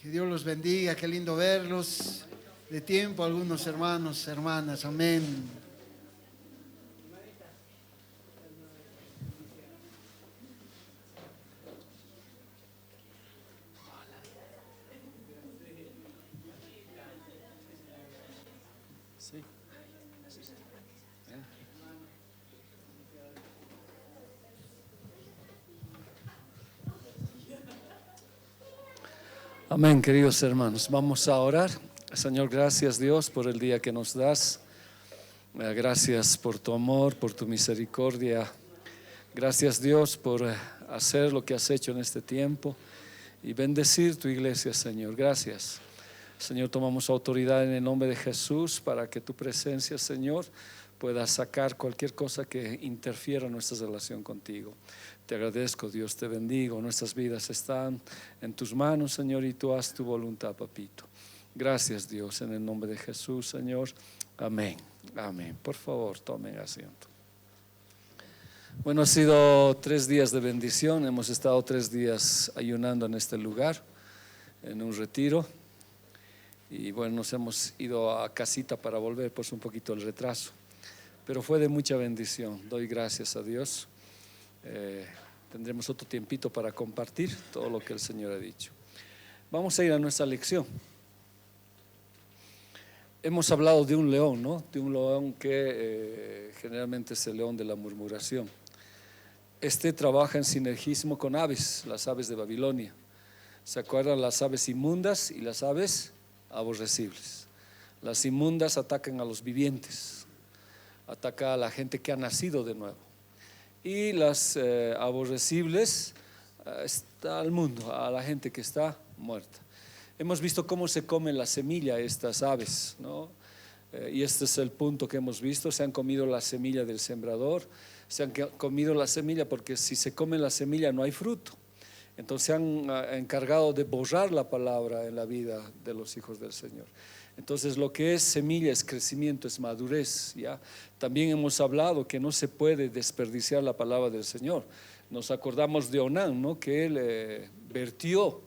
Que Dios los bendiga, qué lindo verlos. De tiempo, algunos hermanos, hermanas, amén. Sí. Amén, queridos hermanos. Vamos a orar. Señor, gracias Dios por el día que nos das. Gracias por tu amor, por tu misericordia. Gracias Dios por hacer lo que has hecho en este tiempo y bendecir tu iglesia, Señor. Gracias. Señor, tomamos autoridad en el nombre de Jesús para que tu presencia, Señor, pueda sacar cualquier cosa que interfiera en nuestra relación contigo. Te agradezco, Dios, te bendigo. Nuestras vidas están en tus manos, Señor, y tú haz tu voluntad, papito. Gracias, Dios, en el nombre de Jesús, Señor. Amén. Amén. Por favor, tomen asiento. Bueno, ha sido 3 días de bendición. Hemos estado 3 días ayunando en este lugar, en un retiro. Y bueno, nos hemos ido a casita para volver, pues un poquito el retraso. Pero fue de mucha bendición. Doy gracias a Dios. Tendremos otro tiempito para compartir todo lo que el Señor ha dicho. Vamos a ir a nuestra lección. Hemos hablado de un león, ¿no? De un león que generalmente es el león de la murmuración. Este trabaja en sinergismo con aves, las aves de Babilonia. ¿Se acuerdan? Las aves inmundas y las aves aborrecibles. Las inmundas atacan a los vivientes, ataca a la gente que ha nacido de nuevo. Y las aborrecibles está al mundo, a la gente que está muerta. Hemos visto cómo se come la semilla estas aves, ¿no? Y este es el punto que hemos visto. Se han comido la semilla del sembrador, se han comido la semilla porque si se come la semilla no hay fruto. Entonces se han encargado de borrar la palabra en la vida de los hijos del Señor. Entonces lo que es semilla es crecimiento, es madurez, ¿ya? También hemos hablado que no se puede desperdiciar la palabra del Señor. Nos acordamos de Onán, ¿no? Que él vertió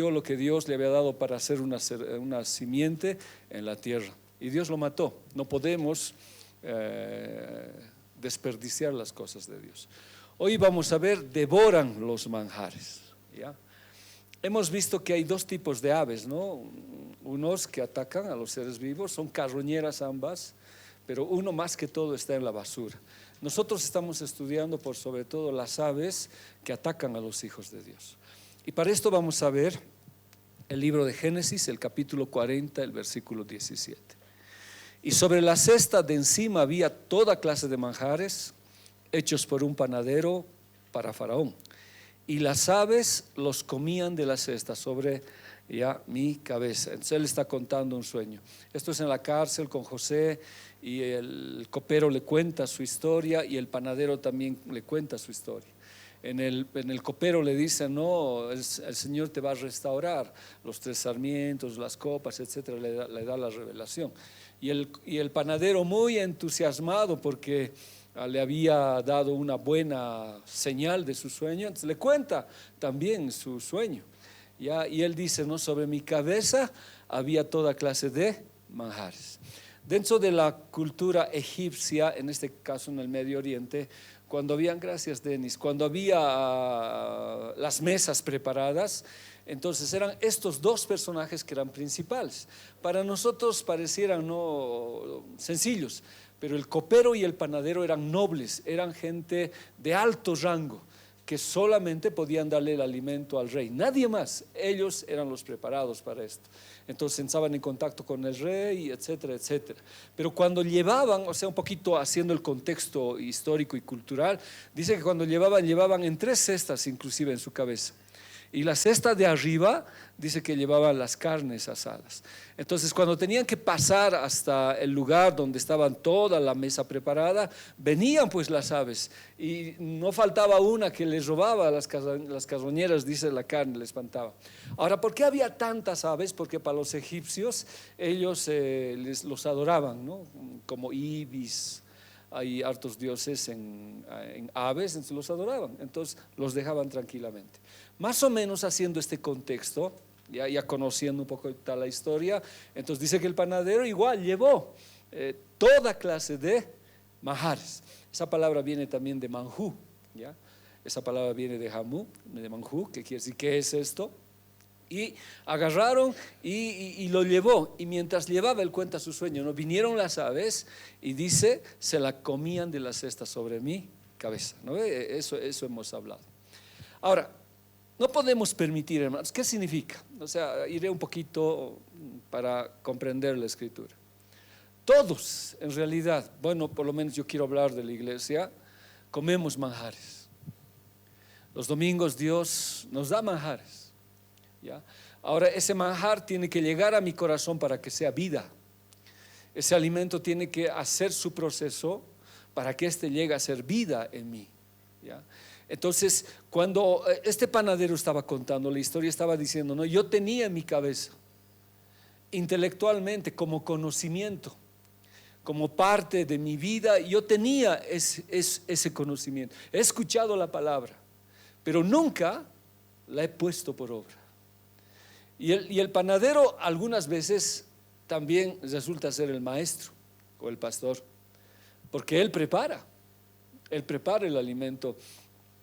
lo que Dios le había dado para hacer una simiente en la tierra. Y Dios lo mató. No podemos desperdiciar las cosas de Dios. Hoy vamos a ver, devoran los manjares, ¿ya? Hemos visto que hay 2 tipos de aves, ¿no? Unos que atacan a los seres vivos, son carroñeras ambas, pero uno más que todo está en la basura. Nosotros estamos estudiando por sobre todo las aves que atacan a los hijos de Dios. Y para esto vamos a ver el libro de Génesis, el capítulo 40, el versículo 17. Y sobre la cesta de encima había toda clase de manjares, hechos por un panadero para Faraón. Y las aves los comían de la cesta sobre ya mi cabeza. Entonces él está contando un sueño. Esto es en la cárcel con José, y el copero le cuenta su historia y el panadero también le cuenta su historia. En el copero le dice, no, el Señor te va a restaurar los 3 sarmientos, las copas, etcétera. Le da la revelación. Y el panadero, muy entusiasmado porque le había dado una buena señal de su sueño, entonces le cuenta también su sueño, ¿ya? Y él dice, no, sobre mi cabeza había toda clase de manjares. Dentro de la cultura egipcia, en este caso en el Medio Oriente, cuando habían, gracias Denis, cuando había las mesas preparadas, entonces eran estos 2 personajes que eran principales. Para nosotros parecieran no sencillos, pero el copero y el panadero eran nobles, eran gente de alto rango, que solamente podían darle el alimento al rey, nadie más. Ellos eran los preparados para esto. Entonces estaban en contacto con el rey, etcétera, etcétera. Pero cuando llevaban, o sea, un poquito haciendo el contexto histórico y cultural, dice que cuando llevaban en 3 cestas inclusive en su cabeza. Y la cesta de arriba dice que llevaban las carnes asadas. Entonces cuando tenían que pasar hasta el lugar donde estaban toda la mesa preparada, venían pues las aves y no faltaba una que les robaba a las carroñeras, dice, la carne, les espantaba. Ahora, ¿por qué había tantas aves? Porque para los egipcios ellos los adoraban, ¿no? Como Ibis. Hay hartos dioses en aves, entonces los adoraban, entonces los dejaban tranquilamente. Más o menos haciendo este contexto, ya conociendo un poco la historia, entonces dice que el panadero igual llevó toda clase de manjares. Esa palabra viene también de manjú, ¿ya? Esa palabra viene de manjú, que quiere decir, ¿qué es esto? Y agarraron y lo llevó, y mientras llevaba, él cuenta su sueño, ¿no? Vinieron las aves y dice, se la comían de la cesta sobre mi cabeza, ¿no? Eso hemos hablado. Ahora, no podemos permitir, hermanos, ¿qué significa? O sea, iré un poquito para comprender la escritura. Todos, en realidad, bueno, por lo menos yo quiero hablar de la iglesia, comemos manjares. Los domingos Dios nos da manjares, ¿ya? Ahora, ese manjar tiene que llegar a mi corazón para que sea vida. Ese alimento tiene que hacer su proceso para que éste llegue a ser vida en mí, ¿ya? Entonces, cuando este panadero estaba contando la historia, estaba diciendo, no, yo tenía en mi cabeza, intelectualmente, como conocimiento, como parte de mi vida, yo tenía ese conocimiento. He escuchado la palabra, pero nunca la he puesto por obra. Y el panadero algunas veces también resulta ser el maestro o el pastor, porque él prepara el alimento,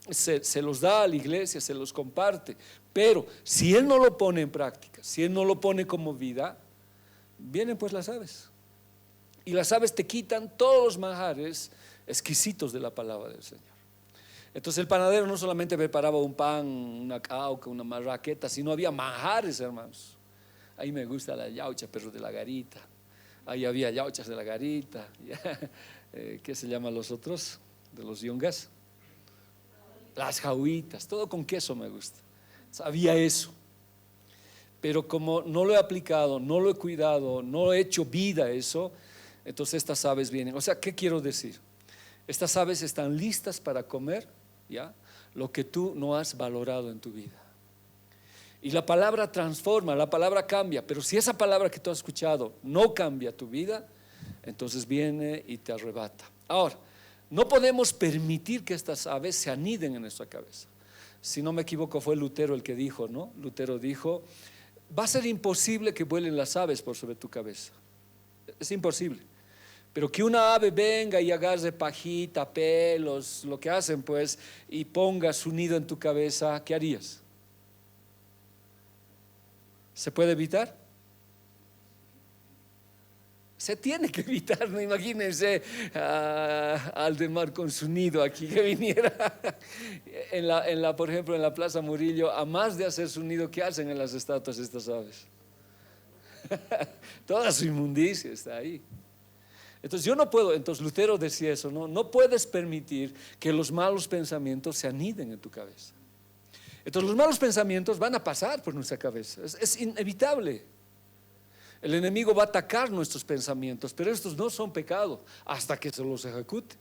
se los da a la iglesia, se los comparte, pero si él no lo pone en práctica, si él no lo pone como vida, vienen pues las aves, y las aves te quitan todos los manjares exquisitos de la palabra del Señor. Entonces el panadero no solamente preparaba un pan, una cauca, una marraqueta, sino había manjares, hermanos. Ahí me gusta la yaucha, pero de la garita. Ahí había yauchas de la garita. ¿Qué se llaman los otros? De los yungas. Las jauitas, todo con queso me gusta. Había eso. Pero como no lo he aplicado, no lo he cuidado, no he hecho vida a eso, entonces estas aves vienen. O sea, ¿qué quiero decir? Estas aves están listas para comer, ¿ya?, lo que tú no has valorado en tu vida. Y la palabra transforma, la palabra cambia, pero si esa palabra que tú has escuchado no cambia tu vida, entonces viene y te arrebata. Ahora, no podemos permitir que estas aves se aniden en nuestra cabeza. Si no me equivoco, fue Lutero el que dijo, ¿no? Lutero dijo, va a ser imposible que vuelen las aves por sobre tu cabeza. Es imposible. Pero que una ave venga y agarre pajita, pelos, lo que hacen pues, y ponga su nido en tu cabeza, ¿qué harías? ¿Se puede evitar? Se tiene que evitar, no imagínense a Aldemar con su nido aquí que viniera por ejemplo en la Plaza Murillo, a más de hacer su nido, ¿qué hacen en las estatuas estas aves? Toda su inmundicia está ahí. Entonces yo no puedo, entonces Lutero decía eso, no puedes permitir que los malos pensamientos se aniden en tu cabeza. Entonces los malos pensamientos van a pasar por nuestra cabeza, es inevitable. El enemigo va a atacar nuestros pensamientos, pero estos no son pecado hasta que se los ejecute.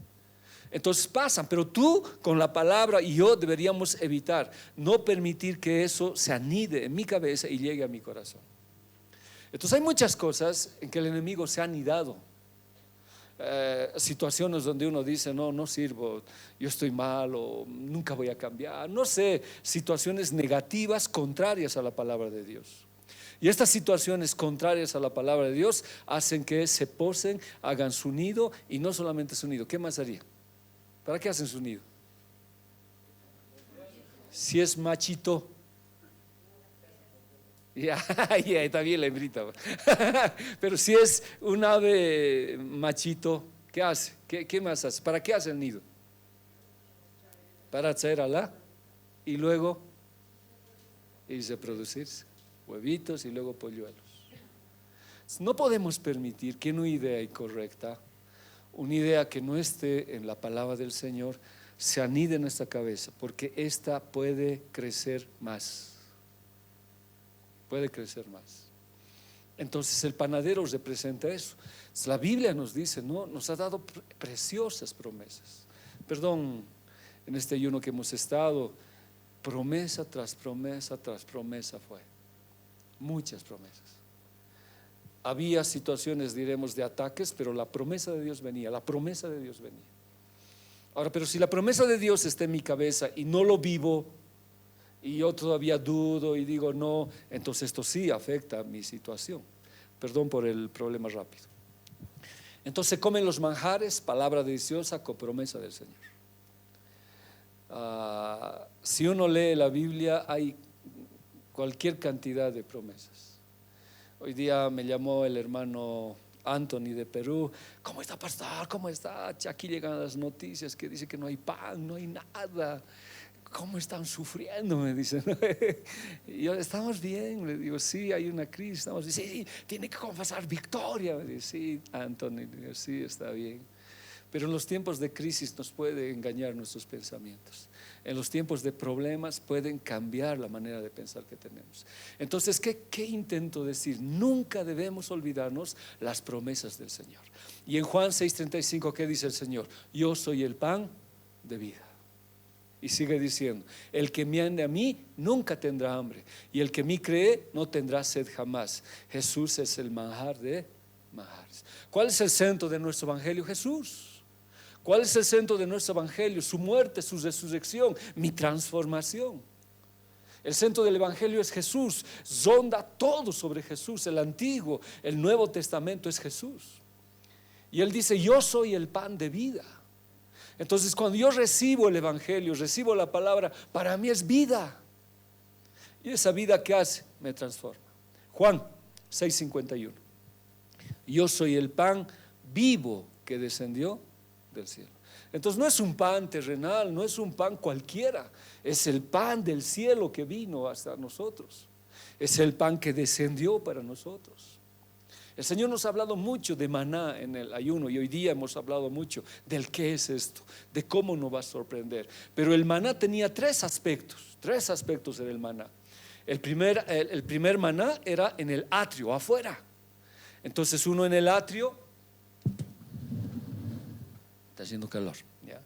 Entonces pasan, pero tú con la palabra y yo deberíamos evitar, no permitir que eso se anide en mi cabeza y llegue a mi corazón. Entonces hay muchas cosas en que el enemigo se ha anidado. Situaciones donde uno dice no sirvo, yo estoy mal o nunca voy a cambiar, no sé, situaciones negativas contrarias a la palabra de Dios. Y estas situaciones contrarias a la palabra de Dios hacen que se posen, hagan su nido, y no solamente su nido, ¿qué más haría? ¿Para qué hacen su nido? Si es machito, ya, está bien la hembrita. Pero si es un ave machito, ¿qué hace? ¿Qué más hace? ¿Para qué hace el nido? Para traer alá y luego irse a producirse huevitos y luego polluelos. No podemos permitir que una idea incorrecta, una idea que no esté en la palabra del Señor, se anide en nuestra cabeza, porque esta puede crecer más. Puede crecer más. Entonces el panadero representa eso. La Biblia nos dice, ¿no? Nos ha dado preciosas promesas. Perdón, en este ayuno que hemos estado, promesa tras promesa tras promesa fue. Muchas promesas. Había situaciones, diremos, de ataques, pero la promesa de Dios venía, la promesa de Dios venía. Ahora, pero si la promesa de Dios está en mi cabeza y no lo vivo, y yo todavía dudo y digo no, entonces esto sí afecta a mi situación. Perdón por el problema rápido. Entonces se comen los manjares, palabra deliciosa con promesa del Señor. Si uno lee la Biblia hay cualquier cantidad de promesas. Hoy día me llamó el hermano Anthony de Perú. ¿Cómo está, pastor? ¿Cómo está? Aquí llegan las noticias que dice que no hay pan, no hay nada. ¿Cómo están sufriendo? Me dicen. Y yo, ¿estamos bien? Le digo, sí, hay una crisis. Estamos bien. Sí, tiene que confesar victoria. Me dice, sí, Anthony. Le digo, sí, está bien. Pero en los tiempos de crisis nos puede engañar nuestros pensamientos. En los tiempos de problemas pueden cambiar la manera de pensar que tenemos. Entonces, ¿qué intento decir? Nunca debemos olvidarnos las promesas del Señor. Y en Juan 6:35, ¿qué dice el Señor? Yo soy el pan de vida. Y sigue diciendo, el que me ande a mí nunca tendrá hambre, y el que en mí cree no tendrá sed jamás. Jesús es el manjar de manjares. ¿Cuál es el centro de nuestro evangelio? Jesús. ¿Cuál es el centro de nuestro evangelio? Su muerte, su resurrección, mi transformación. El centro del evangelio es Jesús. Zonda todo sobre Jesús. El Antiguo, el Nuevo Testamento es Jesús. Y Él dice, yo soy el pan de vida. Entonces cuando yo recibo el evangelio, recibo la palabra, para mí es vida. Y esa vida que hace, me transforma. Juan 6:51. Yo soy el pan vivo que descendió del cielo. Entonces no es un pan terrenal, no es un pan cualquiera, es el pan del cielo que vino hasta nosotros. Es el pan que descendió para nosotros. El Señor nos ha hablado mucho de maná en el ayuno, y hoy día hemos hablado mucho del qué es esto, de cómo nos va a sorprender. Pero el maná tenía tres aspectos en el maná. El primer maná era en el atrio, afuera. Entonces uno en el atrio, está haciendo calor, ¿ya?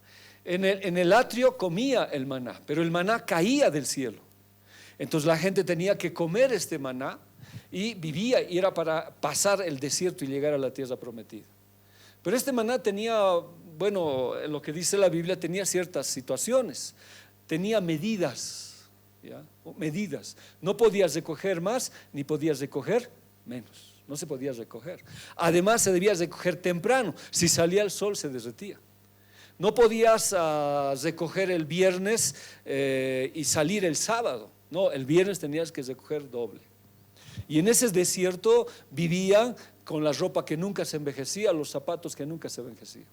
En el atrio comía el maná, pero el maná caía del cielo. Entonces la gente tenía que comer este maná y vivía, y era para pasar el desierto y llegar a la tierra prometida. Pero este maná tenía, bueno, lo que dice la Biblia, tenía ciertas situaciones, tenía medidas, ¿ya? Medidas. No podías recoger más ni podías recoger menos. No se podía recoger. Además se debía recoger temprano. Si salía el sol se derretía. No podías recoger el viernes y salir el sábado. No, el viernes tenías que recoger doble. Y en ese desierto vivían con la ropa que nunca se envejecía, los zapatos que nunca se envejecían.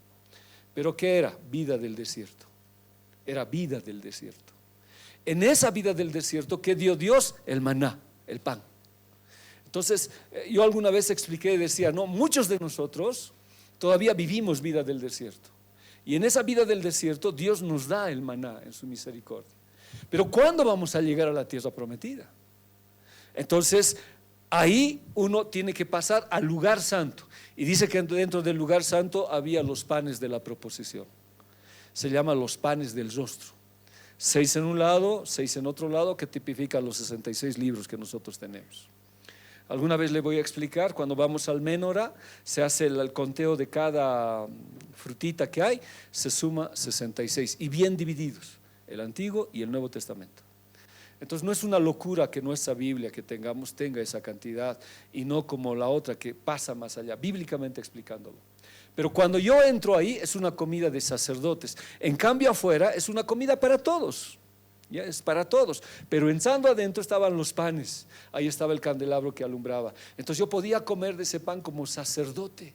Pero ¿qué era? Vida del desierto. Era vida del desierto. En esa vida del desierto, ¿qué dio Dios? El maná, el pan. Entonces, yo alguna vez expliqué y decía, no, muchos de nosotros todavía vivimos vida del desierto. Y en esa vida del desierto Dios nos da el maná en su misericordia. Pero ¿cuándo vamos a llegar a la tierra prometida? Entonces, ahí uno tiene que pasar al lugar santo. Y dice que dentro del lugar santo había los panes de la proposición. Se llaman los panes del rostro. 6 en un lado, 6 en otro lado, que tipifican los 66 libros que nosotros tenemos. Alguna vez le voy a explicar, cuando vamos al Menorá, se hace el conteo de cada frutita que hay, se suma 66, y bien divididos, el Antiguo y el Nuevo Testamento. Entonces no es una locura que nuestra Biblia que tenga esa cantidad, y no como la otra que pasa más allá, bíblicamente explicándolo. Pero cuando yo entro ahí es una comida de sacerdotes, en cambio afuera es una comida para todos. Ya es para todos, pero entrando adentro estaban los panes, ahí estaba el candelabro que alumbraba. Entonces yo podía comer de ese pan como sacerdote.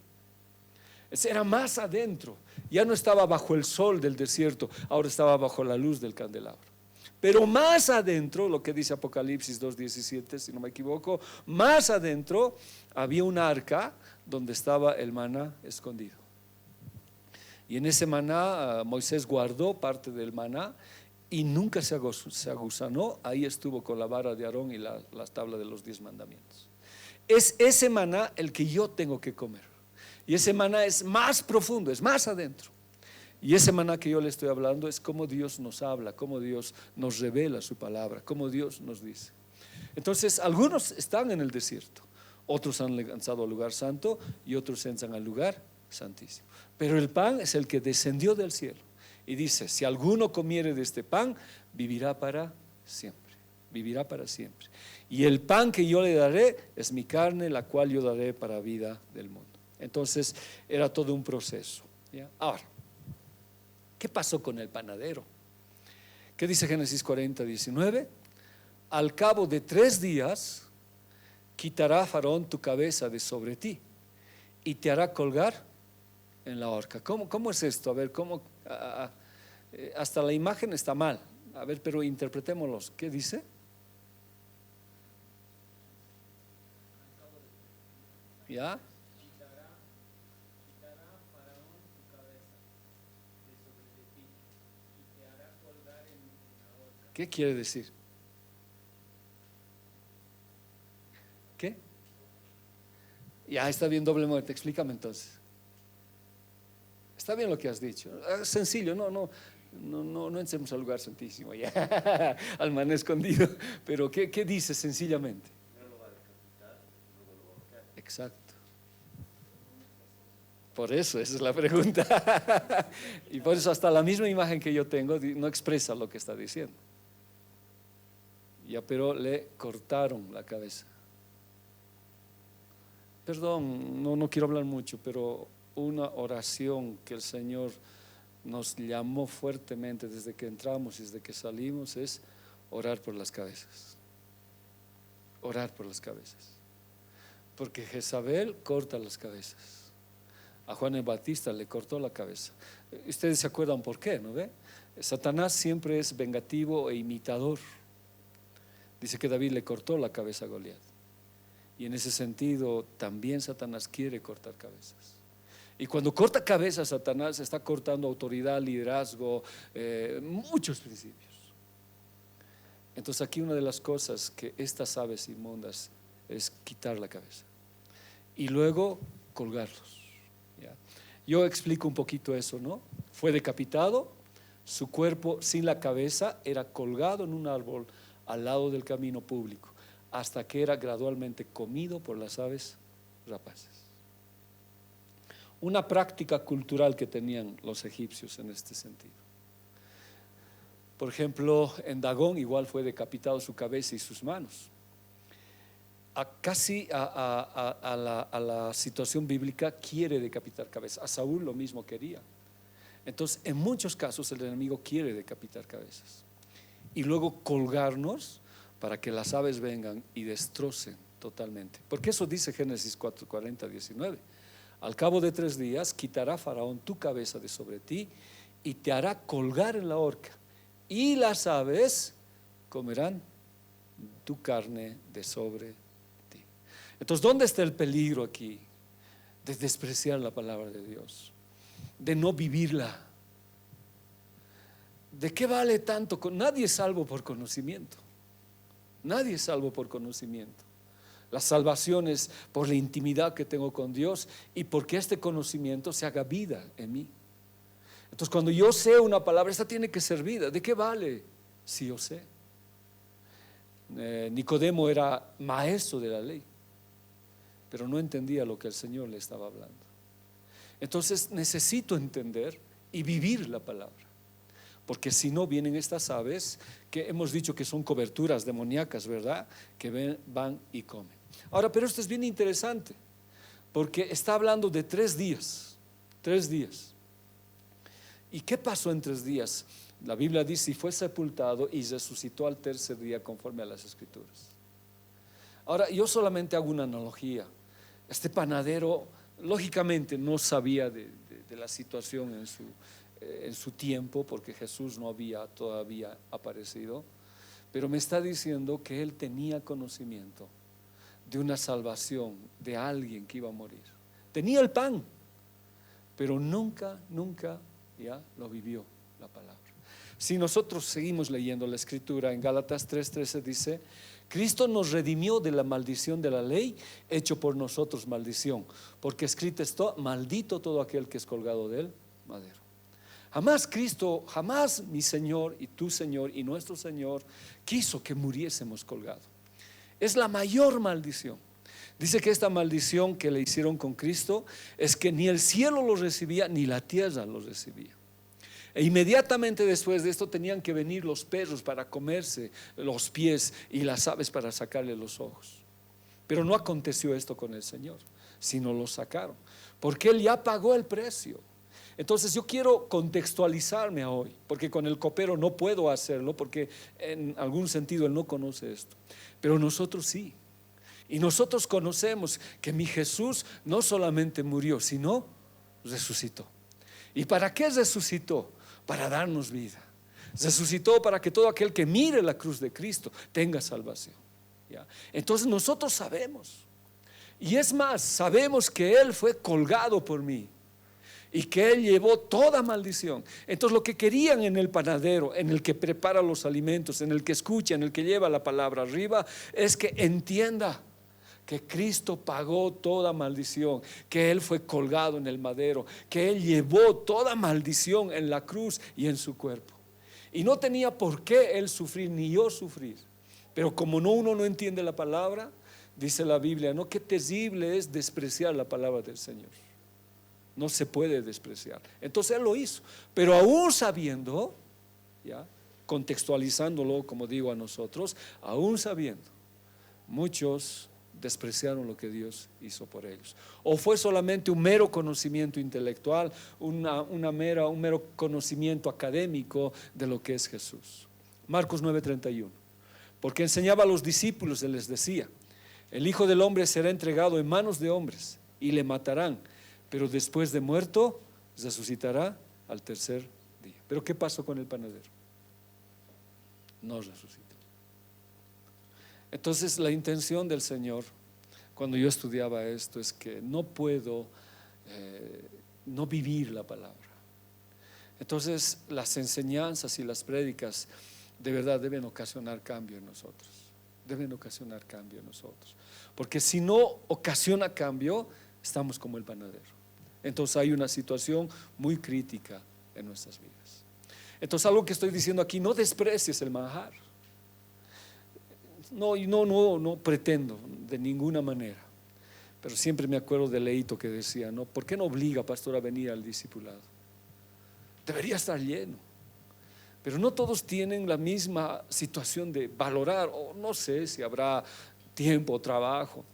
Era más adentro, ya no estaba bajo el sol del desierto, ahora estaba bajo la luz del candelabro. Pero más adentro, lo que dice Apocalipsis 2:17, si no me equivoco, más adentro había un arca donde estaba el maná escondido. Y en ese maná Moisés guardó parte del maná y nunca se agusanó. Ahí estuvo con la vara de Aarón y las tablas de los 10 mandamientos. Es ese maná el que yo tengo que comer. Y ese maná es más profundo, es más adentro. Y ese maná que yo le estoy hablando es cómo Dios nos habla, cómo Dios nos revela su palabra, cómo Dios nos dice. Entonces algunos están en el desierto, otros han lanzado al lugar santo y otros entran al lugar santísimo. Pero el pan es el que descendió del cielo. Y dice, si alguno comiere de este pan, vivirá para siempre. vivirá para siempre. Y el pan que yo le daré es mi carne, la cual yo daré para vida del mundo. Entonces era todo un proceso, ¿ya? Ahora, ¿qué pasó con el panadero? ¿Qué dice Génesis 40, 19? Al cabo de 3 días quitará Faraón tu cabeza de sobre ti y te hará colgar en la horca. ¿Cómo es esto? A ver, hasta la imagen está mal. A ver, pero interpretémoslo. ¿Qué dice? ¿Ya? ¿Qué quiere decir? ¿Qué? Ya está bien, doble muerte. Explícame entonces. Está bien lo que has dicho. Sencillo, no entremos al lugar santísimo, ya, al man escondido. Pero ¿qué dice sencillamente? Exacto. Por eso, esa es la pregunta. Y por eso hasta la misma imagen que yo tengo no expresa lo que está diciendo. Ya, pero le cortaron la cabeza. Perdón, no quiero hablar mucho, pero una oración que el Señor nos llamó fuertemente desde que entramos y desde que salimos es orar por las cabezas. Orar por las cabezas. Porque Jezabel corta las cabezas. A Juan el Bautista le cortó la cabeza. Ustedes se acuerdan por qué, ¿no ve? Satanás siempre es vengativo e imitador. Dice que David le cortó la cabeza a Goliat. Y en ese sentido también Satanás quiere cortar cabezas. Y cuando corta cabezas, Satanás está cortando autoridad, liderazgo, muchos principios. Entonces aquí una de las cosas que estas aves inmundas es quitar la cabeza y luego colgarlos, ¿ya? Yo explico un poquito eso, ¿no? Fue decapitado, su cuerpo sin la cabeza era colgado en un árbol al lado del camino público, hasta que era gradualmente comido por las aves rapaces. Una práctica cultural que tenían los egipcios en este sentido. Por ejemplo, en Dagón igual fue decapitado su cabeza y sus manos. Casi a la situación bíblica quiere decapitar cabezas. A Saúl lo mismo quería. Entonces, en muchos casos el enemigo quiere decapitar cabezas y luego colgarnos para que las aves vengan y destrocen totalmente. Porque eso dice Génesis 4, 40, 19. Al cabo de 3 días quitará Faraón tu cabeza de sobre ti y te hará colgar en la horca, y las aves comerán tu carne de sobre ti. Entonces, ¿dónde está el peligro aquí? De despreciar la palabra de Dios, de no vivirla. ¿De qué vale tanto? Nadie es salvo por conocimiento. Nadie es salvo por conocimiento. La salvación es por la intimidad que tengo con Dios y porque este conocimiento se haga vida en mí. Entonces, cuando yo sé una palabra, esta tiene que ser vida. ¿De qué vale si yo sé? Nicodemo era maestro de la ley, pero no entendía lo que el Señor le estaba hablando. Entonces necesito entender y vivir la palabra, porque si no vienen estas aves que hemos dicho que son coberturas demoníacas, ¿verdad? Que van y comen. Ahora, pero esto es bien interesante, porque está hablando de 3 días. 3 días. ¿Y qué pasó en 3 días? La Biblia dice: y fue sepultado y resucitó al 3er día conforme a las Escrituras. Ahora, yo solamente hago una analogía. Este panadero lógicamente no sabía de la situación en su tiempo, porque Jesús no había todavía aparecido, pero me está diciendo que él tenía conocimiento de una salvación, de alguien que iba a morir. Tenía el pan, pero nunca ya lo vivió la palabra. Si nosotros seguimos leyendo la Escritura, en Gálatas 3:13 dice: Cristo nos redimió de la maldición de la ley, hecho por nosotros maldición, porque escrito está: maldito todo aquel que es colgado del madero. Jamás Cristo, jamás mi Señor y tu Señor y nuestro Señor quiso que muriésemos colgados. Es la mayor maldición. Dice que esta maldición que le hicieron con Cristo es que ni el cielo lo recibía ni la tierra lo recibía. E inmediatamente después de esto tenían que venir los perros para comerse los pies y las aves para sacarle los ojos. Pero no aconteció esto con el Señor, sino lo sacaron, porque Él ya pagó el precio. Entonces yo quiero contextualizarme hoy, porque con el copero no puedo hacerlo, porque en algún sentido él no conoce esto, pero nosotros sí. Y nosotros conocemos que mi Jesús no solamente murió, sino resucitó. ¿Y para qué resucitó? Para darnos vida. Resucitó para que todo aquel que mire la cruz de Cristo tenga salvación. ¿Ya? Entonces nosotros sabemos, y es más, sabemos que Él fue colgado por mí y que Él llevó toda maldición. Entonces lo que querían en el panadero, en el que prepara los alimentos, en el que escucha, en el que lleva la palabra arriba, es que entienda que Cristo pagó toda maldición, que Él fue colgado en el madero, que Él llevó toda maldición en la cruz y en su cuerpo. Y no tenía por qué Él sufrir, ni yo sufrir. Pero como uno no entiende la palabra, dice la Biblia, no, qué terrible es despreciar la palabra del Señor. No se puede despreciar. Entonces Él lo hizo, pero aún sabiendo, ya, contextualizándolo como digo a nosotros, aún sabiendo, muchos despreciaron lo que Dios hizo por ellos. O fue solamente un mero conocimiento intelectual, un mero conocimiento académico de lo que es Jesús. Marcos 9:31. Porque enseñaba a los discípulos y les decía: el Hijo del Hombre será entregado en manos de hombres y le matarán, pero después de muerto resucitará al tercer día. ¿Pero qué pasó con el panadero? No resucitó. Entonces la intención del Señor cuando yo estudiaba esto es que no puedo no vivir la palabra. Entonces las enseñanzas y las prédicas de verdad deben ocasionar cambio en nosotros. Deben ocasionar cambio en nosotros. Porque si no ocasiona cambio, estamos como el panadero. Entonces hay una situación muy crítica en nuestras vidas. Entonces algo que estoy diciendo aquí, no desprecies el manjar. No pretendo de ninguna manera. Pero siempre me acuerdo de Leito que decía, ¿no? ¿Por qué no obliga, pastor, a venir al discipulado? Debería estar lleno. Pero no todos tienen la misma situación de valorar, o no sé si habrá tiempo o trabajo.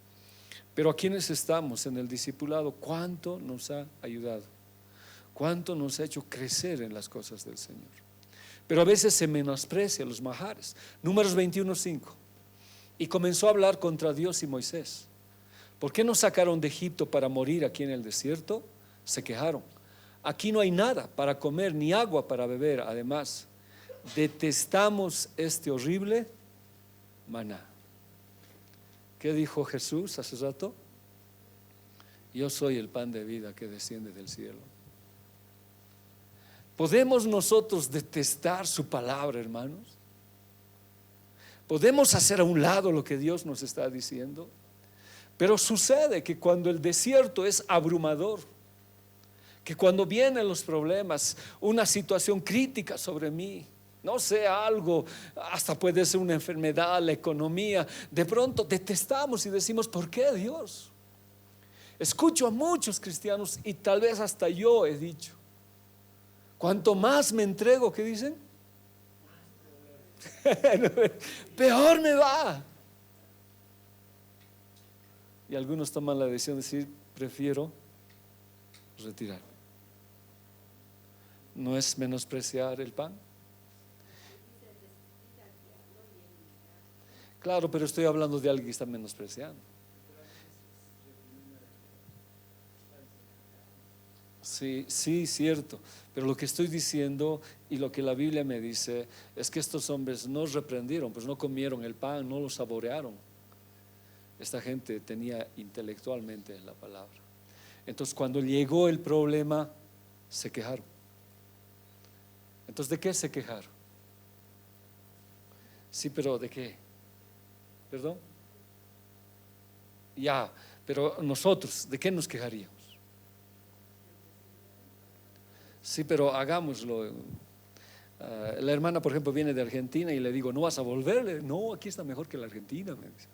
Pero a quienes estamos en el discipulado, ¿cuánto nos ha ayudado? ¿Cuánto nos ha hecho crecer en las cosas del Señor? Pero a veces se menosprecia los manjares. Números 21:5. Y comenzó a hablar contra Dios y Moisés. ¿Por qué nos sacaron de Egipto para morir aquí en el desierto? Se quejaron. Aquí no hay nada para comer ni agua para beber. Además, detestamos este horrible maná. ¿Qué dijo Jesús hace rato? Yo soy el pan de vida que desciende del cielo. ¿Podemos nosotros detestar su palabra, hermanos? ¿Podemos hacer a un lado lo que Dios nos está diciendo? Pero sucede que cuando el desierto es abrumador, que cuando vienen los problemas, una situación crítica sobre mí, no sé, algo, hasta puede ser una enfermedad, la economía, de pronto detestamos y decimos, ¿por qué Dios? Escucho a muchos cristianos y tal vez hasta yo he dicho, cuanto más me entrego, ¿qué dicen? Peor me va. Y algunos toman la decisión de decir, prefiero retirar. ¿No es menospreciar el pan? Claro, pero estoy hablando de alguien que está menospreciando. Sí, cierto. Pero lo que estoy diciendo y lo que la Biblia me dice es que estos hombres no reprendieron, pues no comieron el pan, no lo saborearon. Esta gente tenía intelectualmente la palabra. Entonces cuando llegó el problema, se quejaron. Entonces, ¿de qué se quejaron? Sí, pero ¿de qué? ¿Perdón? Ya, pero nosotros, ¿de qué nos quejaríamos? Sí, pero hagámoslo. La hermana, por ejemplo, viene de Argentina y le digo, ¿no vas a volver? No, aquí está mejor que la Argentina, me dice.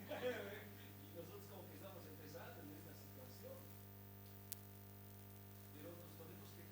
Nosotros como que estamos empezando en esta situación, pero nos podemos quejar.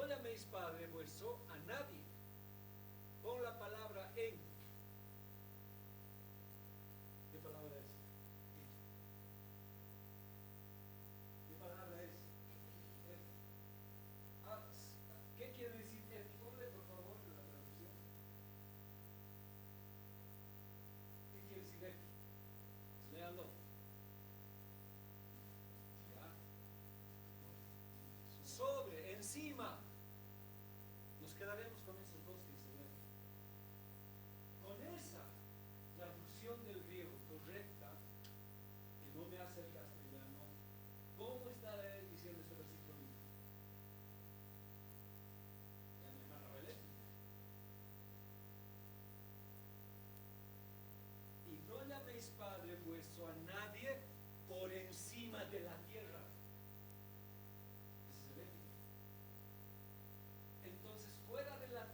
no llaméis Padre vuestro a nadie. Pon la palabra en. ¿Qué palabra es? ¿Qué palabra es? ¿Qué quiere decir? Ponle por favor en la traducción. ¿Qué quiere decir? Léalo. ¿Ya? Sobre, encima. Nos quedaremos con esos dos que se ven. Con esa traducción del griego correcta, que no me hace el castellano, ¿cómo está él diciendo ese versículo mismo? Ya mi hermana Belén. Y no llaméis Padre vuestro a nadie por encima de la tierra. Ese es el ético. Entonces, fuera de la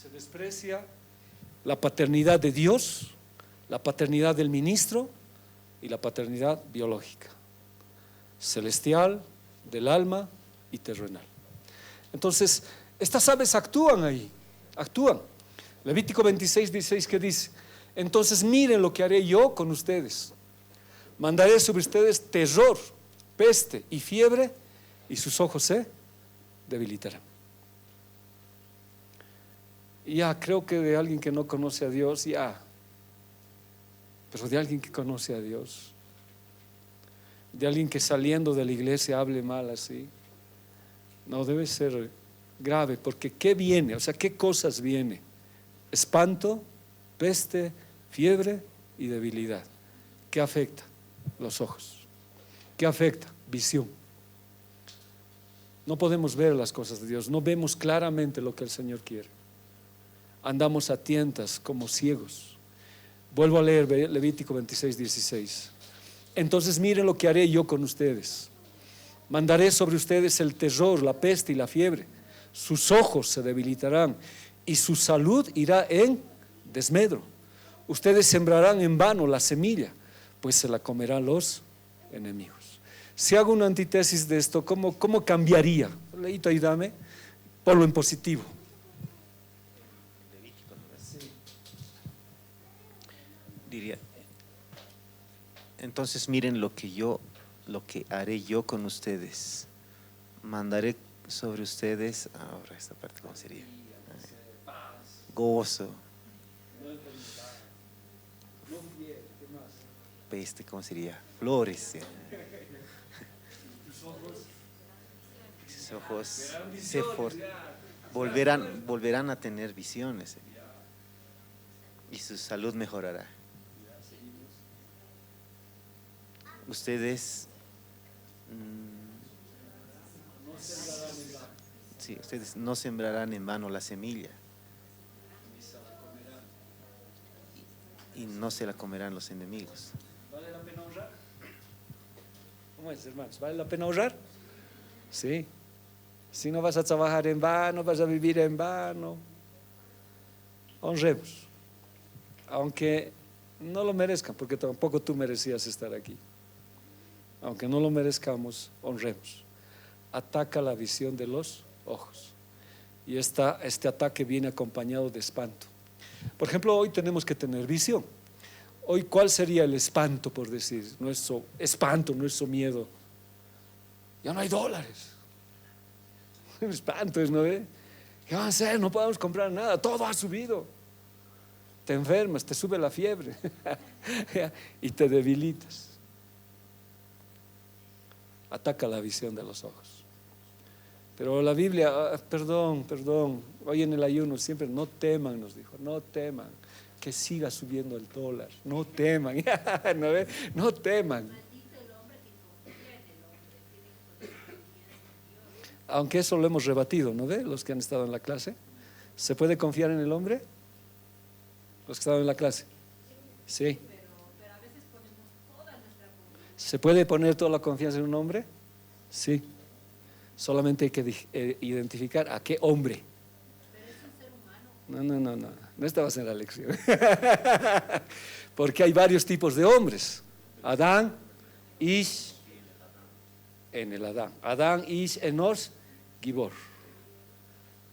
Se desprecia la paternidad de Dios, la paternidad del ministro y la paternidad biológica, celestial, del alma y terrenal. Entonces, estas aves actúan ahí, actúan. Levítico 26, 16, ¿qué dice? Entonces miren lo que haré yo con ustedes. Mandaré sobre ustedes terror, peste y fiebre, y sus ojos se debilitarán. Y ya, creo que de alguien que no conoce a Dios, ya. Pero de alguien que conoce a Dios, de alguien que saliendo de la iglesia hable mal así, no, debe ser grave, porque ¿qué viene? O sea, ¿qué cosas viene? Espanto, peste, fiebre y debilidad. ¿Qué afecta? Los ojos. ¿Qué afecta? Visión. No podemos ver las cosas de Dios, no vemos claramente lo que el Señor quiere. Andamos a tientas como ciegos. Vuelvo a leer Levítico 26, 16. Entonces miren lo que haré yo con ustedes. Mandaré sobre ustedes el terror, la peste y la fiebre. Sus ojos se debilitarán y su salud irá en desmedro. Ustedes sembrarán en vano la semilla, pues se la comerán los enemigos. Si hago una antítesis de esto, ¿cómo cambiaría? Leíto ahí, dame, ponlo en positivo. Diría, entonces miren lo que haré yo con ustedes. Mandaré sobre ustedes, ahora esta parte, ¿cómo sería? Gozo. Peste, ¿cómo sería? Flores. Sus ojos volverán a tener visiones. Y su salud mejorará. Ustedes ustedes no sembrarán en vano la semilla y no se la comerán los enemigos. ¿Vale la pena ahorrar? ¿Cómo es, hermanos? ¿Vale la pena ahorrar? Sí. Si no vas a trabajar en vano, vas a vivir en vano. Honremos, aunque no lo merezcan, porque tampoco tú merecías estar aquí. Aunque no lo merezcamos, honremos. Ataca la visión de los ojos. Y este ataque viene acompañado de espanto. Por ejemplo, hoy tenemos que tener visión. Hoy, ¿cuál sería el espanto, por decir? Nuestro espanto, nuestro miedo. Ya no hay dólares. El espanto es, ¿no ve? ¿Qué van a hacer? No podemos comprar nada, todo ha subido. Te enfermas, te sube la fiebre y te debilitas. Ataca la visión de los ojos. Pero la Biblia, perdón, hoy en el ayuno siempre no teman, nos dijo, no teman, que siga subiendo el dólar, no teman, ¿no ve? No teman. Aunque eso lo hemos rebatido, ¿no ve? Los que han estado en la clase. ¿Se puede confiar en el hombre? Los que estaban en la clase. Sí. ¿Se puede poner toda la confianza en un hombre? Sí. Solamente hay que identificar a qué hombre. No estabas en la lección. Porque hay varios tipos de hombres. Adán, Ish, en el Adán. Adán, Ish, Enos, Gibor.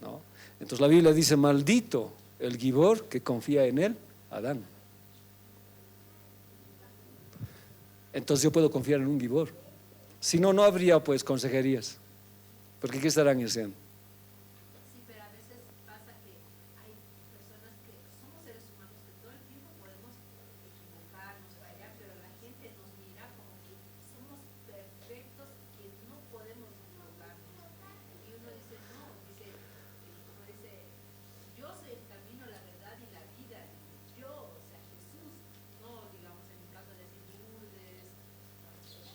¿No? Entonces la Biblia dice, maldito el Gibor que confía en él, Adán. Entonces yo puedo confiar en un Gibor. Si no, no habría pues consejerías. Porque ¿qué estarán haciendo? Sí, pero a veces pasa que hay personas que somos seres humanos que todo el tiempo podemos equivocarnos, fallar, pero la gente nos mira como que somos perfectos, que no podemos equivocarnos. Y uno dice, no, yo soy el camino, la verdad y la vida. Yo, o sea, Jesús, no digamos en el caso de decir Lourdes, Jesús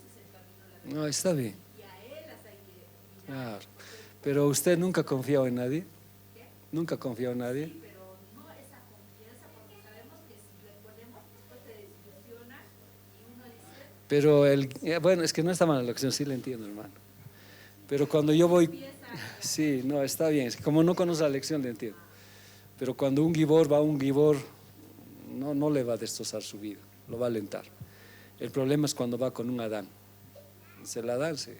es el camino, la verdad. No, está bien. Y a él las hay que Claro. Pero usted nunca ha confiado en nadie. ¿Qué? Nunca ha confiado en nadie. Sí, pero no esa confianza, porque sabemos que si le ponemos, después te desilusiona y uno dice, Pero bueno, es que no está mal la lección, sí le entiendo, hermano. Pero cuando yo voy, sí, no, está bien, es que como no conoce la lección le entiendo. Pero cuando un gibor va a un gibor, no le va a destrozar su vida, lo va a alentar. El problema es cuando va con un Adán. Es el Adán, sí.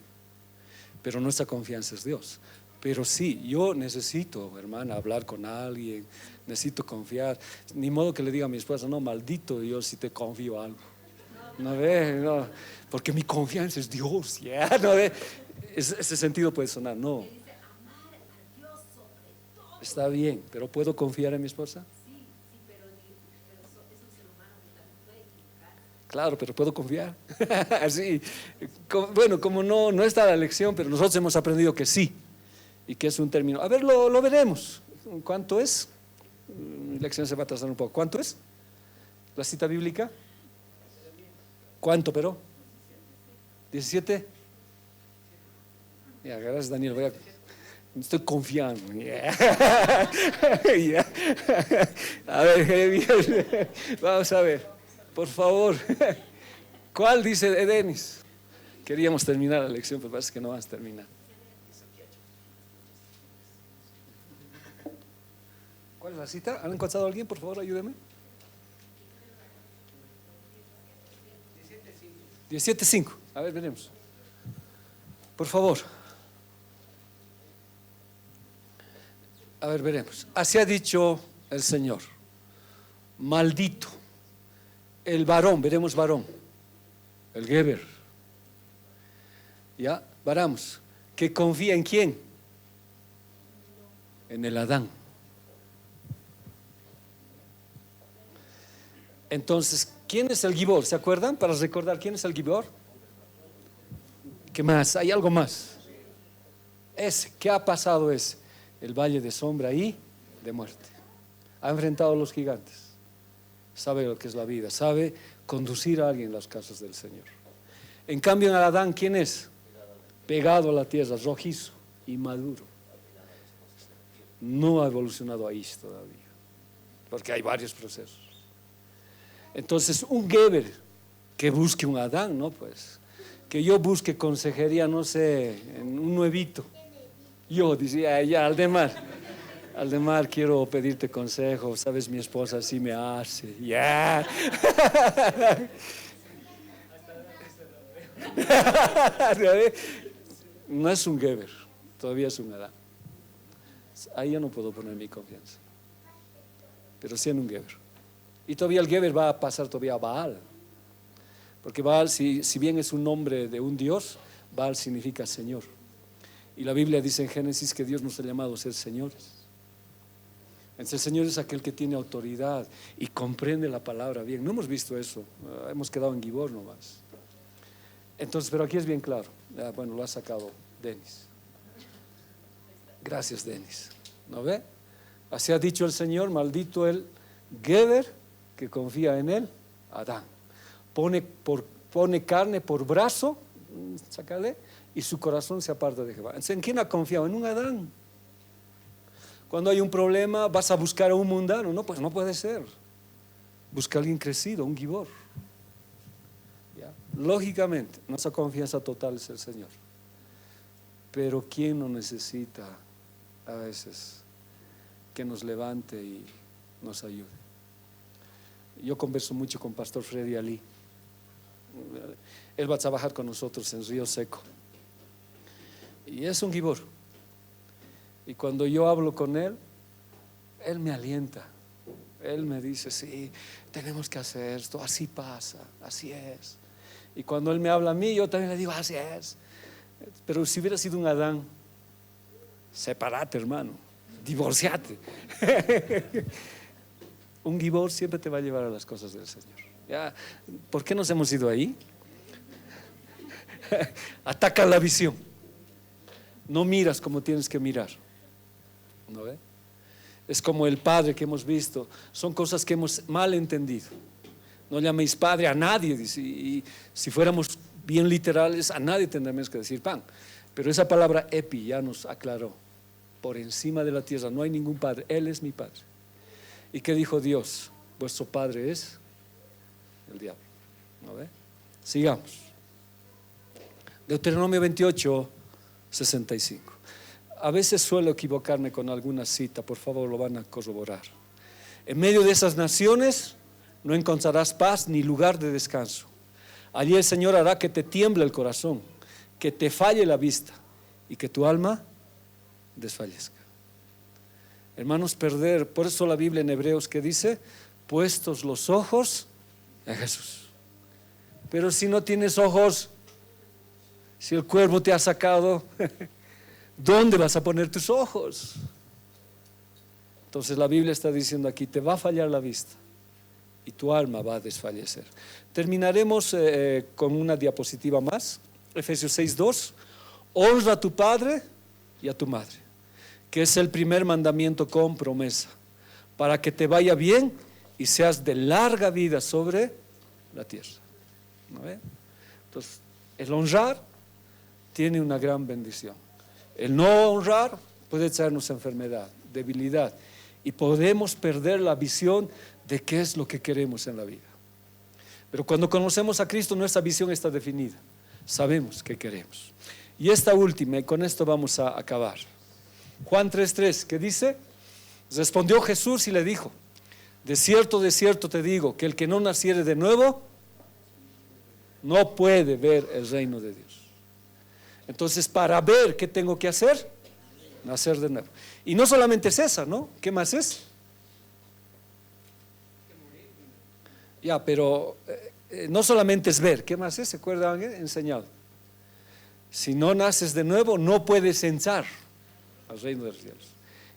Pero nuestra confianza es Dios. Pero sí, yo necesito, hermana, hablar con alguien, necesito confiar. Ni modo que le diga a mi esposa, no, maldito Dios si te confío algo. No ve, no, porque mi confianza es Dios, ya, no ve. Ese sentido puede sonar, no. Dice amar a Dios sobre todo. Está bien, pero ¿puedo confiar en mi esposa? Sí, pero es un ser humano que también puede equivocar. Claro, pero puedo confiar. Así, bueno, como no está la lección, pero nosotros hemos aprendido que sí, y que es un término. A ver, lo veremos. ¿Cuánto es? Mi lección se va a atrasar un poco. ¿Cuánto es? ¿La cita bíblica? ¿Cuánto, pero? ¿17? Ya, gracias, Daniel. Estoy confiando. Yeah. Yeah. A ver, vamos a ver. Por favor. ¿Cuál dice Denis? Queríamos terminar la lección, pero parece que no vas a terminar. ¿Cuál es la cita? ¿Han encontrado a alguien? Por favor, ayúdeme. 17:5. A ver, veremos. Por favor. A ver, veremos. Así ha dicho el Señor. Maldito el varón, veremos varón, el Geber. Ya, varamos. Que confía en quién? En el Adán. Entonces, ¿quién es el Gibor? ¿Se acuerdan? Para recordar, ¿quién es el Gibor? ¿Qué más? Hay algo más. ¿Qué ha pasado? Es el valle de sombra y de muerte. Ha enfrentado a los gigantes. Sabe lo que es la vida. Sabe conducir a alguien en las casas del Señor. En cambio, en Adán, ¿quién es? Pegado a la tierra, rojizo y maduro. No ha evolucionado ahí todavía, porque hay varios procesos. Entonces, un Geber que busque un Adán, ¿no? Pues, que yo busque consejería, no sé, en un nuevito. Yo decía, ya, Aldemar, quiero pedirte consejo, sabes, mi esposa así me hace, ya. No es un Geber, todavía es un Adán. Ahí yo no puedo poner mi confianza, pero sí en un Geber. Y todavía el Geber va a pasar todavía a Baal, porque Baal, si bien es un nombre de un Dios, Baal significa Señor. Y la Biblia dice en Génesis que Dios nos ha llamado a ser señores. Entonces el Señor es aquel que tiene autoridad y comprende la palabra bien. No hemos visto eso, hemos quedado en Gibor nomás. Entonces, pero aquí es bien claro. Bueno, lo ha sacado Denis. Gracias, Denis. ¿No ve? Así ha dicho el Señor, maldito el Geber que confía en él, Adán. Pone carne por brazo, sácale, y su corazón se aparta de Jehová. Entonces, ¿en quién ha confiado? En un Adán. Cuando hay un problema, ¿vas a buscar a un mundano? No, pues no puede ser. Busca a alguien crecido, un Gibor. ¿Ya? Lógicamente, nuestra confianza total es el Señor. Pero ¿quién no necesita a veces que nos levante y nos ayude? Yo converso mucho con Pastor Freddy Ali. Él va a trabajar con nosotros en Río Seco. Y es un Gibor. Y cuando yo hablo con él me alienta. Él me dice, sí, tenemos que hacer esto, así pasa, así es. Y cuando él me habla a mí, yo también le digo, así es. Pero si hubiera sido un Adán, sepárate, hermano, divorciate. Un Gibor siempre te va a llevar a las cosas del Señor. ¿Ya? ¿Por qué nos hemos ido ahí? Ataca la visión. No miras como tienes que mirar. ¿No ve? Es como el Padre que hemos visto. Son cosas que hemos mal entendido. No llaméis Padre a nadie. Dice, y si fuéramos bien literales, a nadie tendremos que decir pan. Pero esa palabra epi ya nos aclaró. Por encima de la tierra no hay ningún Padre. Él es mi Padre. ¿Y qué dijo Dios? Vuestro padre es el diablo. ¿No ve? Sigamos. Deuteronomio 28, 65. A veces suelo equivocarme con alguna cita, por favor lo van a corroborar. En medio de esas naciones no encontrarás paz ni lugar de descanso. Allí el Señor hará que te tiemble el corazón, que te falle la vista y que tu alma desfallezca. Hermanos, perder, por eso la Biblia en Hebreos que dice, puestos los ojos en Jesús. Pero si no tienes ojos, si el cuervo te ha sacado, ¿dónde vas a poner tus ojos? Entonces la Biblia está diciendo aquí, te va a fallar la vista y tu alma va a desfallecer. Terminaremos con una diapositiva más. Efesios 6:2. Honra a tu padre y a tu madre, que es el primer mandamiento con promesa, para que te vaya bien y seas de larga vida sobre la tierra. ¿No ve? Entonces, el honrar tiene una gran bendición. El no honrar puede traernos enfermedad, debilidad, y podemos perder la visión de qué es lo que queremos en la vida. Pero cuando conocemos a Cristo, nuestra visión está definida. Sabemos qué queremos. Y esta última, y con esto vamos a acabar. Juan 3:3, ¿qué dice? Respondió Jesús y le dijo, de cierto te digo, que el que no naciere de nuevo, no puede ver el reino de Dios. Entonces, para ver qué tengo que hacer, nacer de nuevo. Y no solamente es esa, ¿no? ¿Qué más es? Ya, pero no solamente es ver, ¿qué más es? ¿Se acuerdan? Enseñado. Si no naces de nuevo, no puedes entrar al reino de los cielos.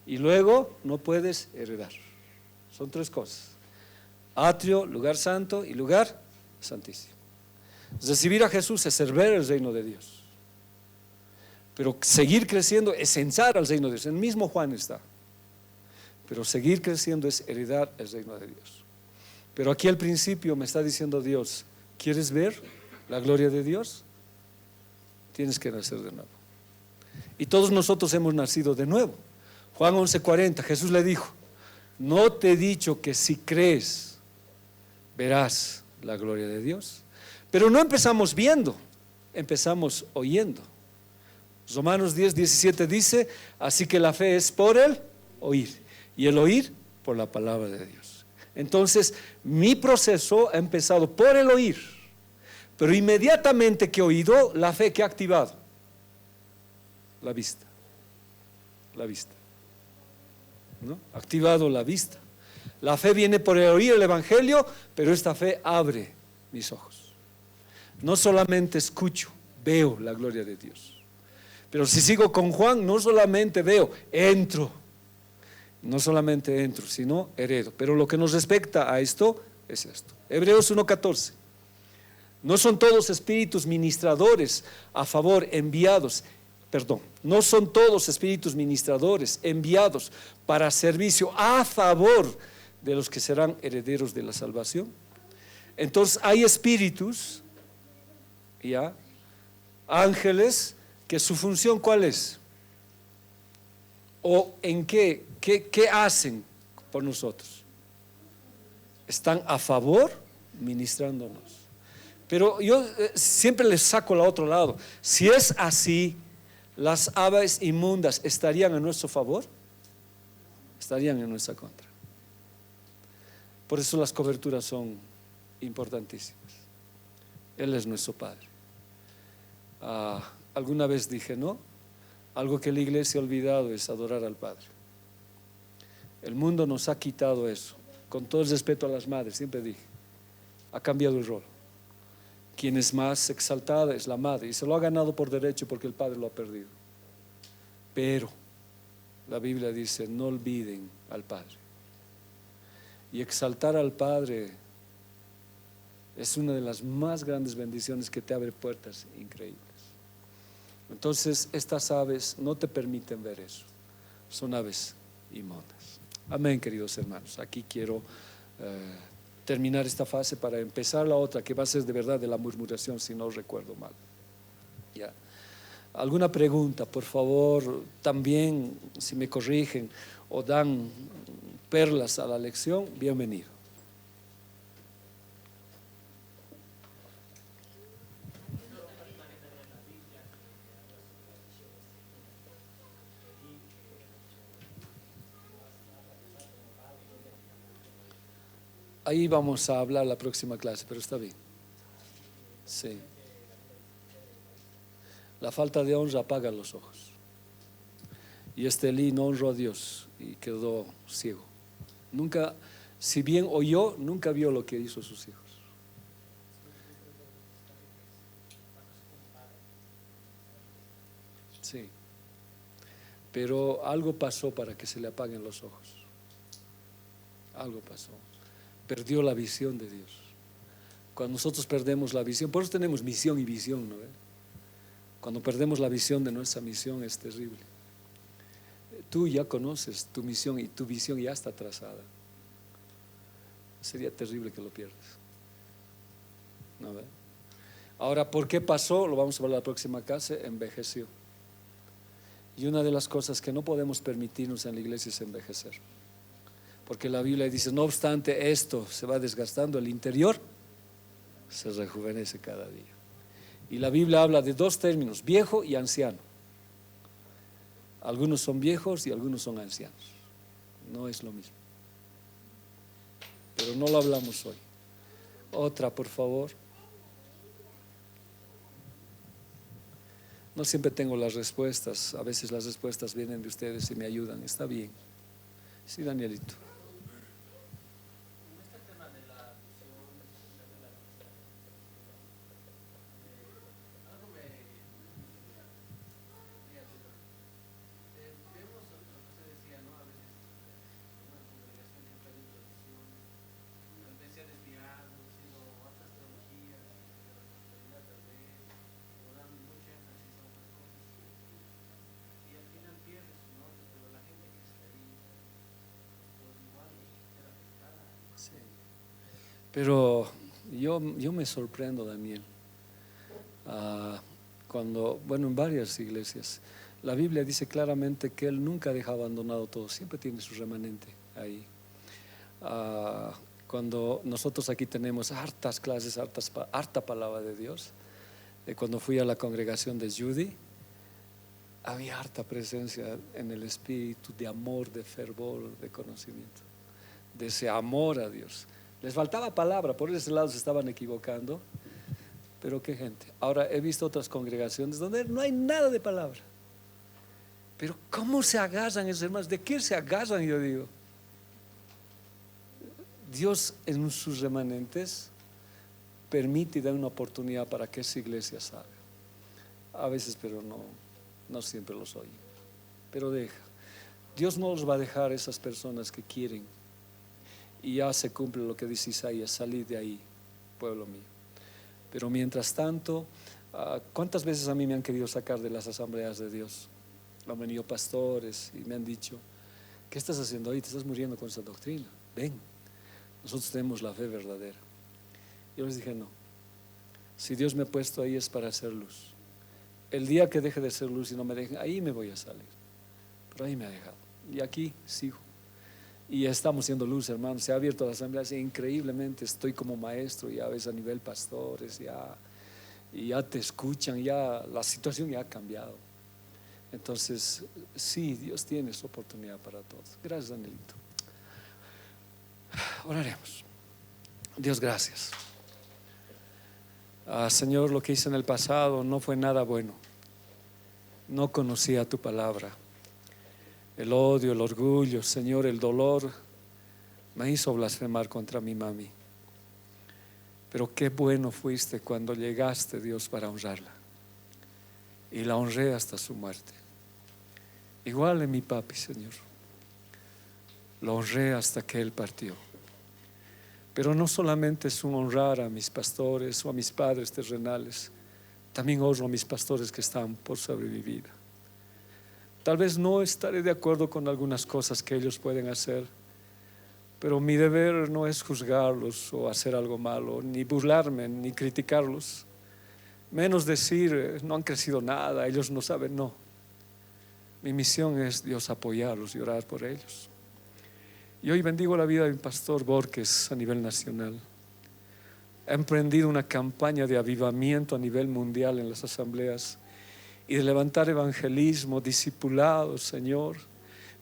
Y luego no puedes heredar. Son tres cosas: atrio, lugar santo y lugar santísimo. Recibir a Jesús es ver el reino de Dios. Pero seguir creciendo es entrar al reino de Dios. En el mismo Juan está. Pero seguir creciendo es heredar el reino de Dios. Pero aquí al principio me está diciendo Dios, ¿quieres ver la gloria de Dios? Tienes que nacer de nuevo. Y todos nosotros hemos nacido de nuevo. Juan 11:40, Jesús le dijo, ¿no te he dicho que si crees verás la gloria de Dios? Pero no empezamos viendo, empezamos oyendo. Romanos 10:17 dice, así que la fe es por el oír, y el oír por la palabra de Dios. Entonces, mi proceso ha empezado por el oír, pero inmediatamente que he oído, la fe que ha activado, la vista, ¿no? Ha activado la vista. La fe viene por el oír el evangelio, pero esta fe abre mis ojos. No solamente escucho, veo la gloria de Dios. Pero si sigo con Juan, no solamente veo, entro. No solamente entro, sino heredo. Pero lo que nos respecta a esto es esto. Hebreos 1:14. No son todos espíritus ministradores a favor enviados, no son todos espíritus ministradores enviados para servicio a favor de los que serán herederos de la salvación. Entonces hay espíritus, ya, ángeles, que su función ¿cuál es? ¿O en qué hacen por nosotros? Están a favor ministrándonos. Pero yo siempre les saco al otro lado. Si es así, las aves inmundas ¿estarían a nuestro favor? Estarían en nuestra contra. Por eso las coberturas son importantísimas. Él es nuestro Padre. Alguna vez dije, ¿no? Algo que la iglesia ha olvidado es adorar al Padre. El mundo nos ha quitado eso. Con todo el respeto a las madres, siempre dije, ha cambiado el rol. Quien es más exaltada es la madre, y se lo ha ganado por derecho porque el padre lo ha perdido. Pero la Biblia dice, no olviden al Padre. Y exaltar al Padre es una de las más grandes bendiciones que te abre puertas increíbles. Entonces estas aves no te permiten ver eso. Son aves inmundas. Amén, queridos hermanos. Aquí quiero terminar esta fase para empezar la otra, que va a ser de verdad de la murmuración, si no recuerdo mal. Ya. ¿Alguna pregunta? Por favor, también si me corrigen o dan perlas a la lección, bienvenido. Ahí vamos a hablar la próxima clase, pero está bien. Sí. La falta de honra apaga los ojos. Y Elí no honró a Dios y quedó ciego. Nunca, si bien oyó, nunca vio lo que hizo sus hijos. Sí. Pero algo pasó para que se le apaguen los ojos. Algo pasó. Perdió la visión de Dios. Cuando nosotros perdemos la visión, por eso tenemos misión y visión, ¿no? Cuando perdemos la visión de nuestra misión es terrible. Tú ya conoces tu misión y tu visión ya está trazada. Sería terrible que lo pierdas. ¿No? Ahora, ¿por qué pasó? Lo vamos a ver la próxima clase. Envejeció. Y una de las cosas que no podemos permitirnos en la iglesia es envejecer. Porque la Biblia dice, no obstante esto se va desgastando, el interior se rejuvenece cada día. Y la Biblia habla de dos términos, viejo y anciano. Algunos son viejos y algunos son ancianos. No es lo mismo. Pero no lo hablamos hoy. Otra, por favor. No siempre tengo las respuestas. A veces las respuestas vienen de ustedes y me ayudan. Está bien. Sí, Danielito. Pero yo me sorprendo, Daniel, cuando, bueno, en varias iglesias, la Biblia dice claramente que Él nunca deja abandonado todo, siempre tiene su remanente ahí. Cuando nosotros aquí tenemos hartas clases, harta palabra de Dios, cuando fui a la congregación de Judy, había harta presencia en el espíritu de amor, de fervor, de conocimiento, de ese amor a Dios. Les faltaba palabra, por ese lado se estaban equivocando, pero qué gente. Ahora he visto otras congregaciones donde no hay nada de palabra, pero ¿cómo se agarran esos hermanos? ¿De qué se agarran? Yo digo, Dios en sus remanentes permite y da una oportunidad para que esa iglesia salga. A veces, pero no siempre los oye, pero deja. Dios no los va a dejar esas personas que quieren. Y ya se cumple lo que dice Isaías, salid de ahí, pueblo mío. Pero mientras tanto, ¿cuántas veces a mí me han querido sacar de las asambleas de Dios? Han venido pastores y me han dicho, ¿qué estás haciendo ahí? Te estás muriendo con esa doctrina. Ven, nosotros tenemos la fe verdadera. Yo les dije, no, si Dios me ha puesto ahí es para hacer luz. El día que deje de ser luz y no me dejen, ahí me voy a salir. Pero ahí me ha dejado. Y aquí sigo. Y ya estamos siendo luz, hermanos. Se ha abierto la asamblea increíblemente. Estoy como maestro, ya ves, a nivel pastores, y ya te escuchan, ya la situación ya ha cambiado. Entonces, sí, Dios tiene su oportunidad para todos. Gracias, Danielito. Oraremos. Dios, gracias. Señor, lo que hice en el pasado no fue nada bueno. No conocía tu palabra. El odio, el orgullo, Señor, el dolor me hizo blasfemar contra mi mami. Pero qué bueno fuiste cuando llegaste, Dios, para honrarla. Y la honré hasta su muerte. Igual en mi papi, Señor. Lo honré hasta que él partió. Pero no solamente es un honrar a mis pastores o a mis padres terrenales, también honro a mis pastores que están por sobrevivir. Tal vez no estaré de acuerdo con algunas cosas que ellos pueden hacer, pero mi deber no es juzgarlos o hacer algo malo, ni burlarme, ni criticarlos, menos decir no han crecido nada, ellos no saben. No, mi misión es, Dios, apoyarlos y orar por ellos. Y hoy bendigo la vida de mi pastor Borges a nivel nacional. Ha emprendido una campaña de avivamiento a nivel mundial en las asambleas y de levantar evangelismo, discipulados, Señor,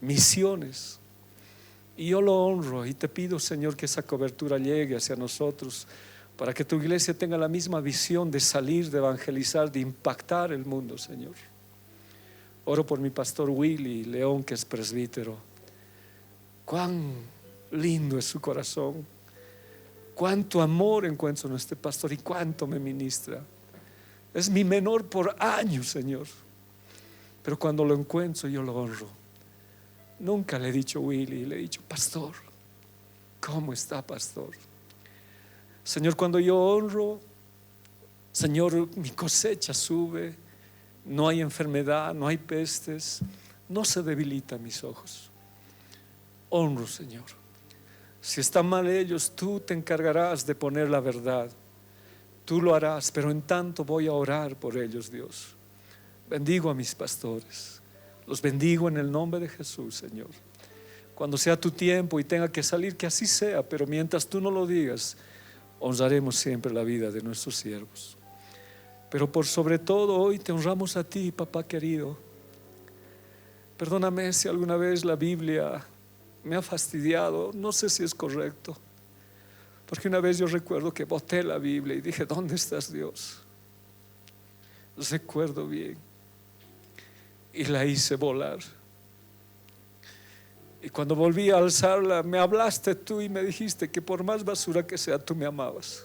misiones. Y yo lo honro y te pido, Señor, que esa cobertura llegue hacia nosotros para que tu iglesia tenga la misma visión de salir, de evangelizar, de impactar el mundo, Señor. Oro por mi pastor Willy León, que es presbítero. Cuán lindo es su corazón, cuánto amor encuentro en este pastor y cuánto me ministra. Es mi menor por años, Señor, pero cuando lo encuentro yo lo honro. Nunca le he dicho Willy, le he dicho pastor. ¿Cómo está, pastor? Señor, cuando yo honro, Señor, mi cosecha sube, no hay enfermedad, no hay pestes, no se debilitan mis ojos. Honro, Señor. Si están mal ellos, tú te encargarás de poner la verdad. Tú lo harás, pero en tanto voy a orar por ellos, Dios. Bendigo a mis pastores. Los bendigo en el nombre de Jesús, Señor. Cuando sea tu tiempo y tenga que salir, que así sea, pero mientras tú no lo digas, honraremos siempre la vida de nuestros siervos. Pero por sobre todo hoy te honramos a ti, papá querido. Perdóname si alguna vez la Biblia me ha fastidiado, no sé si es correcto, porque una vez yo recuerdo que boté la Biblia y dije, ¿dónde estás, Dios? Recuerdo bien, y la hice volar. Y cuando volví a alzarla, me hablaste tú y me dijiste que por más basura que sea, tú me amabas.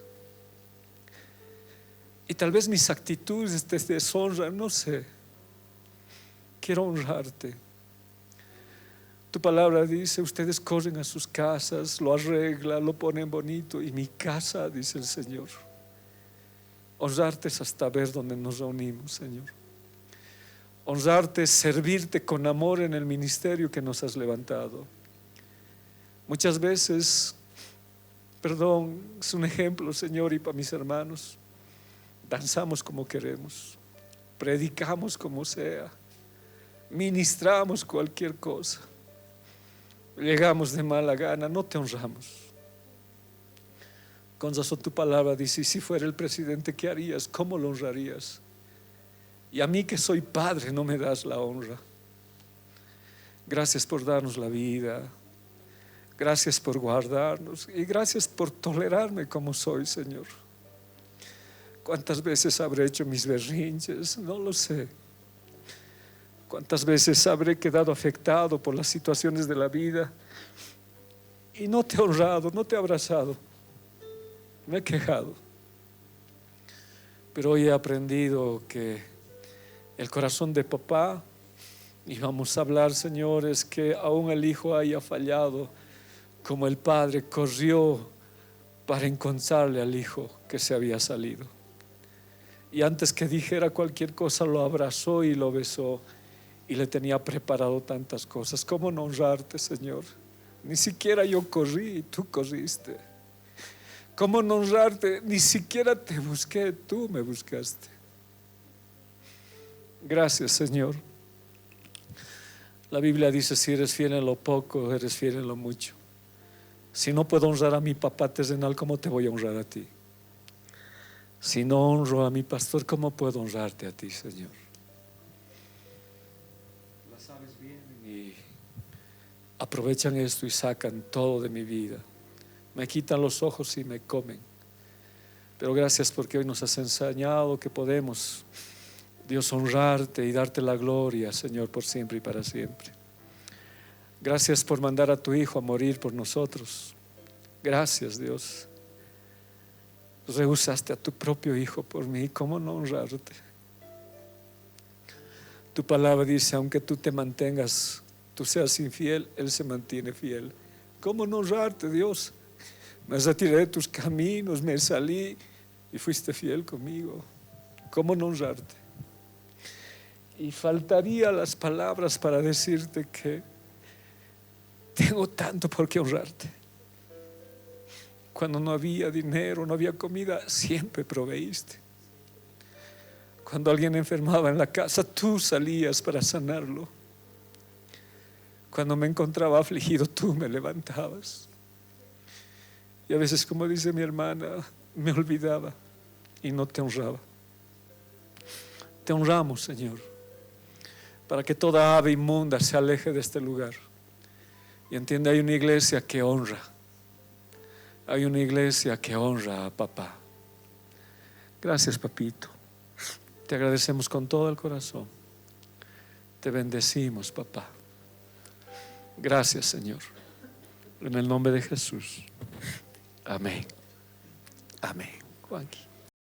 Y tal vez mis actitudes te deshonran, no sé. Quiero honrarte. Tu palabra dice, ustedes corren a sus casas, lo arreglan, lo ponen bonito. Y mi casa, dice el Señor. Honrarte es hasta ver dónde nos reunimos, Señor. Honrarte es servirte con amor en el ministerio que nos has levantado. Muchas veces, perdón, es un ejemplo, Señor, y para mis hermanos, danzamos como queremos, predicamos como sea, ministramos cualquier cosa, llegamos de mala gana, no te honramos. Con razón tu palabra dice, si fuera el presidente, ¿qué harías? ¿Cómo lo honrarías? Y a mí que soy padre no me das la honra. Gracias por darnos la vida, gracias por guardarnos y gracias por tolerarme como soy, Señor. ¿Cuántas veces habré hecho mis berrinches? No lo sé. ¿Cuántas veces habré quedado afectado por las situaciones de la vida y no te he honrado, no te he abrazado? Me he quejado. Pero hoy he aprendido que el corazón de papá, y vamos a hablar, señores, que aún el hijo haya fallado, como el padre corrió para encontrarle al hijo que se había salido. Y antes que dijera cualquier cosa, lo abrazó y lo besó y le tenía preparado tantas cosas. ¿Cómo no honrarte, Señor? Ni siquiera yo corrí y tú corriste. ¿Cómo no honrarte? Ni siquiera te busqué, tú me buscaste. Gracias, Señor. La Biblia dice, si eres fiel en lo poco, eres fiel en lo mucho. Si no puedo honrar a mi papá terrenal, ¿cómo te voy a honrar a ti? Si no honro a mi pastor, ¿cómo puedo honrarte a ti, Señor? Las sabes bien y aprovechan esto y sacan todo de mi vida. Me quitan los ojos y me comen. Pero gracias porque hoy nos has enseñado que podemos, Dios, honrarte y darte la gloria, Señor, por siempre y para siempre. Gracias por mandar a tu Hijo a morir por nosotros. Gracias, Dios. Rehusaste a tu propio Hijo por mí. ¿Cómo no honrarte? Tu palabra dice, aunque tú te mantengas, tú seas infiel, Él se mantiene fiel. ¿Cómo no honrarte, Dios? Me retiré de tus caminos, me salí y fuiste fiel conmigo. ¿Cómo no honrarte? Y faltaría las palabras para decirte que tengo tanto por qué honrarte. Cuando no había dinero, no había comida, siempre proveíste. Cuando alguien enfermaba en la casa, tú salías para sanarlo. Cuando me encontraba afligido, tú me levantabas. Y a veces, como dice mi hermana, me olvidaba y no te honraba. Te honramos, Señor, para que toda ave inmunda se aleje de este lugar. Y entiende, hay una iglesia que honra. Hay una iglesia que honra a papá. Gracias, papito. Te agradecemos con todo el corazón. Te bendecimos, papá. Gracias, Señor. En el nombre de Jesús. Amén. Amén. Juanqui.